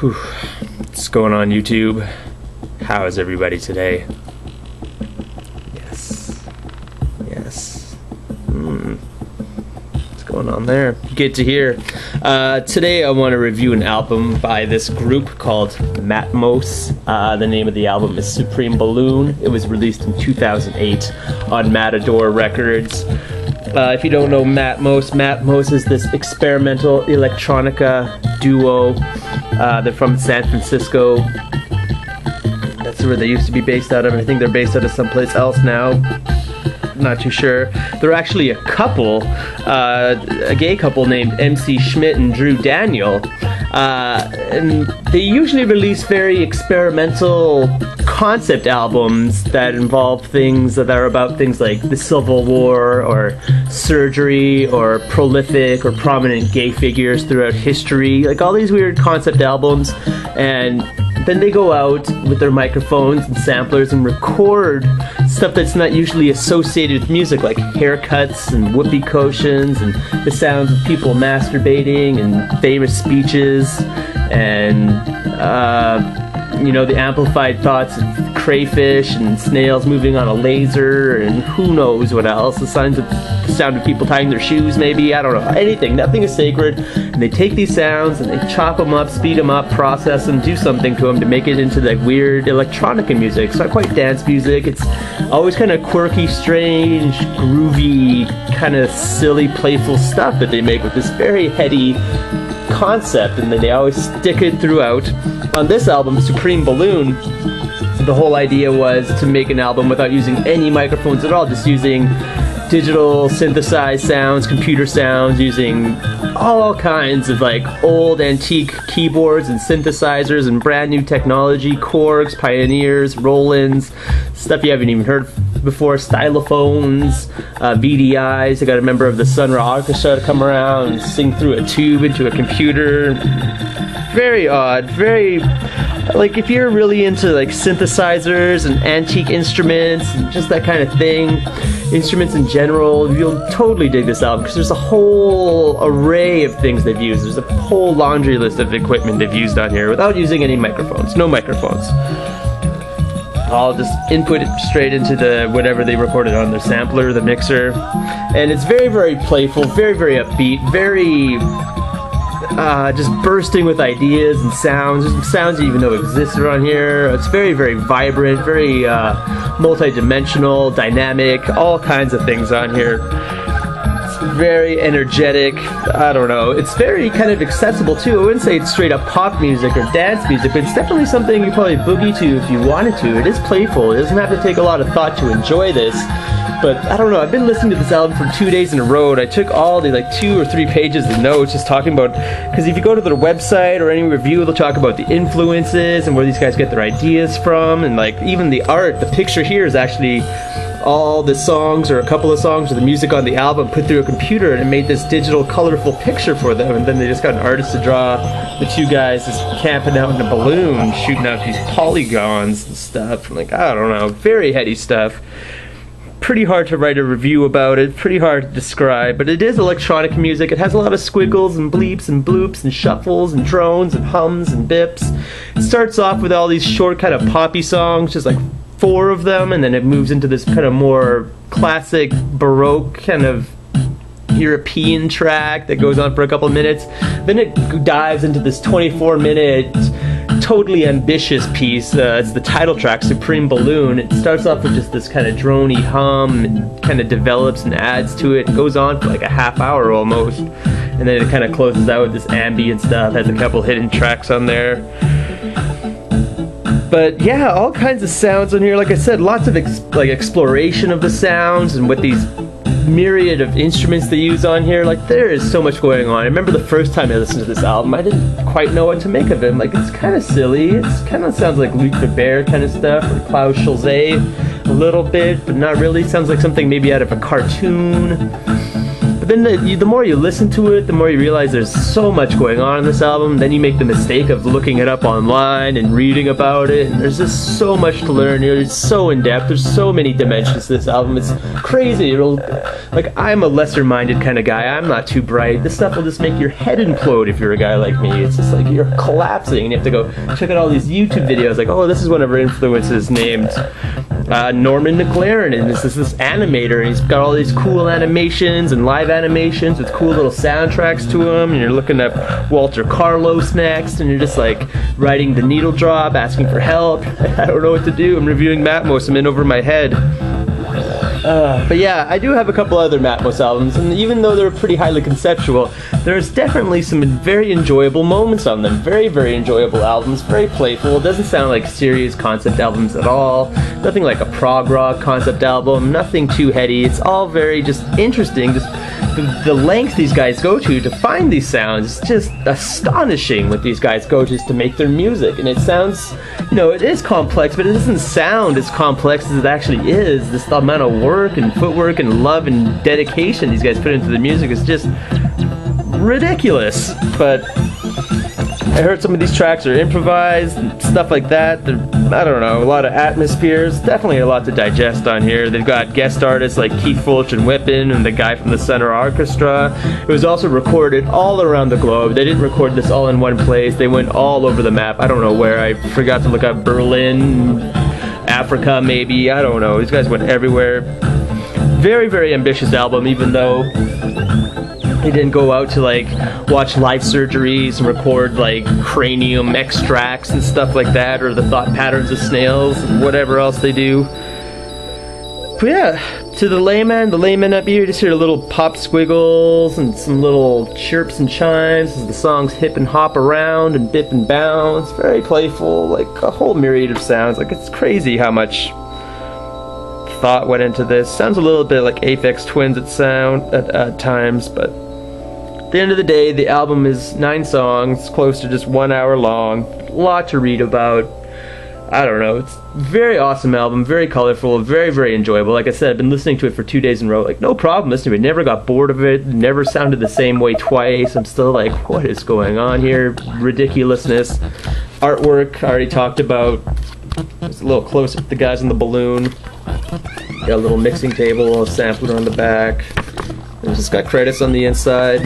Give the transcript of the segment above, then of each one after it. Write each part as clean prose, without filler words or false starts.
Whew. What's going on, YouTube? How is everybody today? Yes. What's going on there? Good to hear. Today I want to review an album by this group called Matmos. The name of the album is Supreme Balloon. It was released in 2008 on Matador Records. If you don't know Matmos is this experimental electronica duo. They're from San Francisco. That's where they used to be based out of. I think they're based out of someplace else now. Not too sure. They're actually a couple, a gay couple named MC Schmidt and Drew Daniel. And they usually release very experimental concept albums that involve things that are about things like the Civil War or surgery or prolific or prominent gay figures throughout history, like all these weird concept albums. And then they go out with their microphones and samplers and record stuff that's not usually associated with music, like haircuts and whoopee cushions and the sounds of people masturbating and famous speeches and you know, the amplified thoughts of crayfish and snails moving on a laser and who knows what else. The sound of people tying their shoes, maybe. I don't know. Anything. Nothing is sacred. And they take these sounds and they chop them up, speed them up, process them, do something to them to make it into like weird electronica music. It's not quite dance music. It's always kind of quirky, strange, groovy, kind of silly, playful stuff that they make with this very heady concept, and then they always stick it throughout. On this album, Supreme Balloon, the whole idea was to make an album without using any microphones at all, just using digital synthesized sounds, computer sounds, using all kinds of like old antique keyboards and synthesizers and brand new technology, Korgs, Pioneers, Rolands, stuff you haven't even heard before, stylophones, VDIs. I got a member of the Sun Ra Orchestra to come around and sing through a tube into a computer. Very odd, very, like if you're really into like synthesizers and antique instruments and just that kind of thing, instruments in general, you'll totally dig this album because there's a whole array of things they've used. There's a whole laundry list of equipment they've used on here without using any microphones, no microphones. I'll just input it straight into the whatever they recorded on their sampler, the mixer, and it's very, very playful, very, very upbeat, very just bursting with ideas and sounds. There's some sounds you even know exist around here. It's very, very vibrant, very multi-dimensional, dynamic, all kinds of things on here. It's very energetic. I don't know. It's very kind of accessible too. I wouldn't say it's straight up pop music or dance music, but it's definitely something you probably boogie to if you wanted to. It is playful. It doesn't have to take a lot of thought to enjoy this. But I don't know, I've been listening to this album for 2 days in a row, and I took all the like 2 or 3 pages of notes just talking about, because if you go to their website or any review, they'll talk about the influences and where these guys get their ideas from, and like even the art. The picture here is actually all the songs or a couple of songs or the music on the album put through a computer, and it made this digital colorful picture for them, and then they just got an artist to draw the 2 guys just camping out in a balloon shooting out these polygons and stuff. Like, I don't know, very heady stuff. Pretty hard to write a review about it, pretty hard to describe, but it is electronic music. It has a lot of squiggles and bleeps and bloops and shuffles and drones and hums and bips. It starts off with all these short kind of poppy songs, just like 4 of them, and then it moves into this kind of more classic Baroque kind of European track that goes on for a couple of minutes. Then it dives into this 24-minute totally ambitious piece. It's the title track, Supreme Balloon. It starts off with just this kind of drony hum and kind of develops and adds to it. It goes on for like a half hour almost, and then it kind of closes out with this ambient stuff. Has a couple hidden tracks on there. But yeah, all kinds of sounds on here. Like I said, lots of exploration of the sounds and with these myriad of instruments they use on here. Like, there is so much going on. I remember the first time I listened to this album, I didn't quite know what to make of it. Like, it's kind of silly. It's kind of sounds like Luc the Bear kind of stuff, or Klaus Schulze a little bit, but not really. Sounds like something maybe out of a cartoon. But then the more you listen to it, the more you realize there's so much going on in this album. Then you make the mistake of looking it up online and reading about it, and there's just so much to learn here. It's so in-depth. There's so many dimensions to this album. It's crazy. Like, I'm a lesser-minded kind of guy. I'm not too bright. This stuff will just make your head implode if you're a guy like me. It's just like you're collapsing, and you have to go check out all these YouTube videos. Like, oh, this is one of our influences named Norman McLaren, and this is this animator, and he's got all these cool animations and live animations with cool little soundtracks to them, and you're looking up Walter Carlos next, and you're just like writing the needle drop, asking for help. I don't know what to do. I'm reviewing Matmos. I'm in over my head. But yeah, I do have a couple other Matmos albums, and even though they're pretty highly conceptual, there's definitely some very enjoyable moments on them. Very, very enjoyable albums, very playful. It doesn't sound like serious concept albums at all. Nothing like a prog rock concept album, nothing too heady. It's all very just interesting. Just the length these guys go to find these sounds is just astonishing what these guys go to make their music. And it sounds, you know, it is complex, but it doesn't sound as complex as it actually is. This amount of work and footwork and love and dedication these guys put into the music is just ridiculous. But I heard some of these tracks are improvised and stuff like that. They're, I don't know, a lot of atmospheres. Definitely a lot to digest on here. They've got guest artists like Keith Fulch and Whippen and the guy from the Center Orchestra. It was also recorded all around the globe. They didn't record this all in one place. They went all over the map. I don't know where. I forgot to look up Berlin, Africa maybe. I don't know. These guys went everywhere. Very, very ambitious album, even though they didn't go out to like watch live surgeries and record like cranium extracts and stuff like that, or the thought patterns of snails and whatever else they do. But yeah, to the layman up here, just hear a little pop squiggles and some little chirps and chimes as the songs hip and hop around and dip and bounce. Very playful, like a whole myriad of sounds. Like, it's crazy how much thought went into this. Sounds a little bit like Aphex Twins at times, but at the end of the day, the album is 9 songs, close to just 1 hour long. A lot to read about. I don't know. It's a very awesome album, very colorful, very, very enjoyable. Like I said, I've been listening to it for 2 days in a row. Like, no problem listening to it. Never got bored of it. Never sounded the same way twice. I'm still like, what is going on here? Ridiculousness. Artwork, I already talked about. It's a little close up the guys in the balloon. Got a little mixing table, a sampler on the back. It's just got credits on the inside.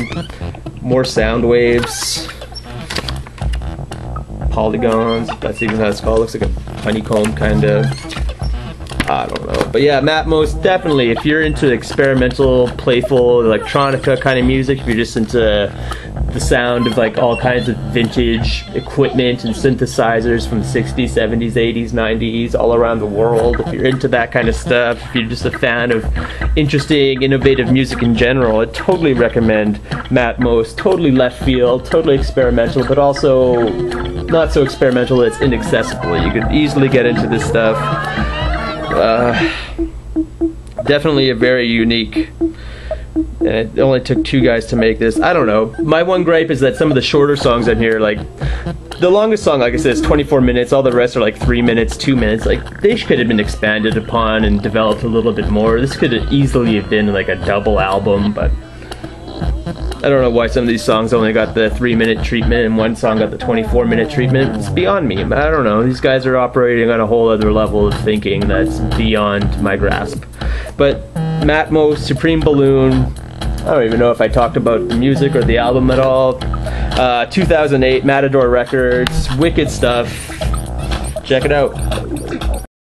More sound waves. Polygons, that's even how it's called. Looks like a honeycomb kind of. I don't know. But yeah, Matmos, definitely, if you're into experimental, playful, electronica kind of music, if you're just into the sound of like all kinds of vintage equipment and synthesizers from the 60s, 70s, 80s, 90s, all around the world, if you're into that kind of stuff, if you're just a fan of interesting, innovative music in general, I totally recommend Matmos. Totally left field, totally experimental, but also not so experimental that it's inaccessible. You could easily get into this stuff. Definitely a very unique, and it only took 2 guys to make this. I don't know. My one gripe is that some of the shorter songs on here, like the longest song, like I said, is 24 minutes. All the rest are like 3 minutes, 2 minutes. Like, they could have been expanded upon and developed a little bit more. This could have easily have been like a double album, but I don't know why some of these songs only got the 3-minute treatment and one song got the 24-minute treatment. It's beyond me. I don't know. These guys are operating on a whole other level of thinking that's beyond my grasp. But Matmos, Supreme Balloon, I don't even know if I talked about the music or the album at all. 2008, Matador Records, wicked stuff. Check it out.